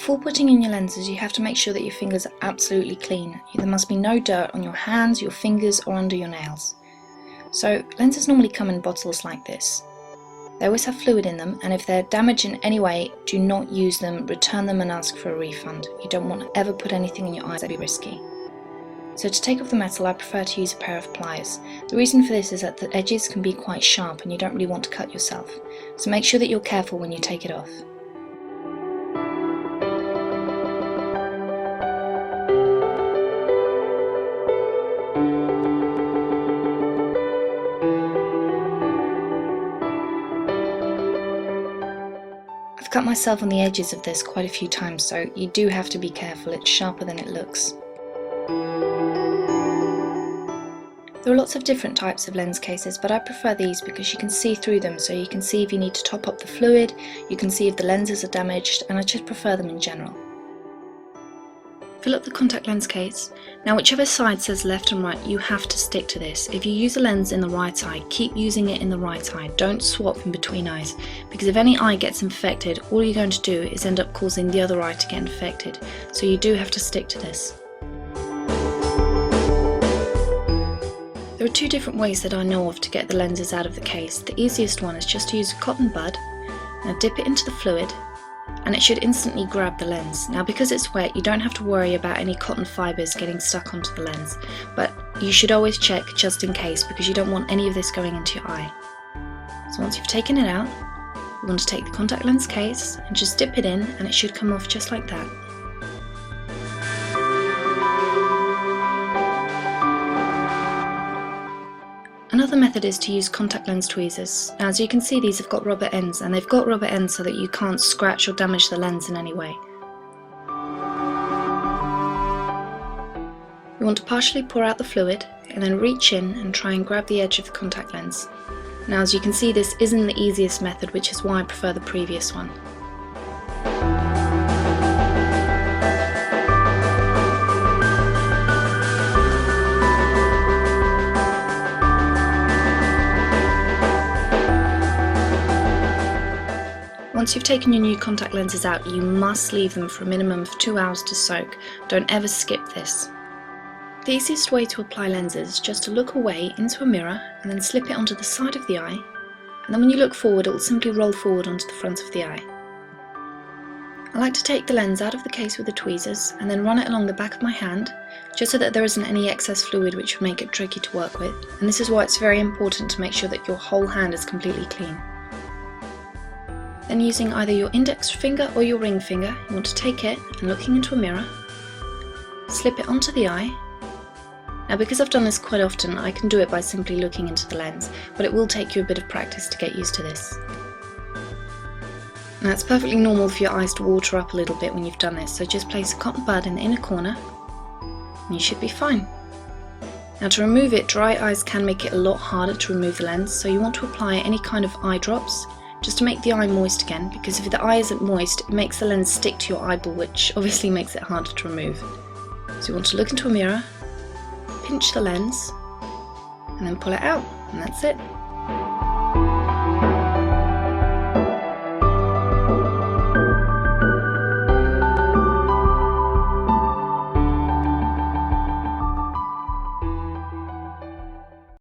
Before putting in your lenses, you have to make sure that your fingers are absolutely clean. There must be no dirt on your hands, your fingers, or under your nails. So lenses normally come in bottles like this. They always have fluid in them, and if they're damaged in any way, do not use them, return them and ask for a refund. You don't want to ever put anything in your eyes that would be risky. So to take off the metal, I prefer to use a pair of pliers. The reason for this is that the edges can be quite sharp and you don't really want to cut yourself. So make sure that you're careful when you take it off. I've cut myself on the edges of this quite a few times, so you do have to be careful. It's sharper than it looks. There are lots of different types of lens cases, but I prefer these because you can see through them, so you can see if you need to top up the fluid, you can see if the lenses are damaged, and I just prefer them in general. Fill up the contact lens case. Now whichever side says left and right, you have to stick to this. If you use a lens in the right eye, keep using it in the right eye. Don't swap in between eyes, because if any eye gets infected, all you're going to do is end up causing the other eye to get infected. So you do have to stick to this. There are two different ways that I know of to get the lenses out of the case. The easiest one is just to use a cotton bud. Now dip it into the fluid and it should instantly grab the lens. Now because it's wet, you don't have to worry about any cotton fibres getting stuck onto the lens, but you should always check just in case, because you don't want any of this going into your eye. So once you've taken it out, you want to take the contact lens case and just dip it in, and it should come off just like that. Another method is to use contact lens tweezers. Now as you can see, these have got rubber ends, and they've got rubber ends so that you can't scratch or damage the lens in any way. You want to partially pour out the fluid and then reach in and try and grab the edge of the contact lens. Now as you can see, this isn't the easiest method, which is why I prefer the previous one. Once you've taken your new contact lenses out, you must leave them for a minimum of 2 hours to soak. Don't ever skip this. The easiest way to apply lenses is just to look away into a mirror and then slip it onto the side of the eye, and then when you look forward, it will simply roll forward onto the front of the eye. I like to take the lens out of the case with the tweezers and then run it along the back of my hand, just so that there isn't any excess fluid which would make it tricky to work with, and this is why it's very important to make sure that your whole hand is completely clean. Then using either your index finger or your ring finger, you want to take it and, looking into a mirror, slip it onto the eye. Now because I've done this quite often, I can do it by simply looking into the lens, but it will take you a bit of practice to get used to this. Now it's perfectly normal for your eyes to water up a little bit when you've done this, so just place a cotton bud in the inner corner and you should be fine. Now to remove it, dry eyes can make it a lot harder to remove the lens, so you want to apply any kind of eye drops just to make the eye moist again, because if the eye isn't moist, it makes the lens stick to your eyeball, which obviously makes it harder to remove. So you want to look into a mirror, pinch the lens, and then pull it out, and that's it.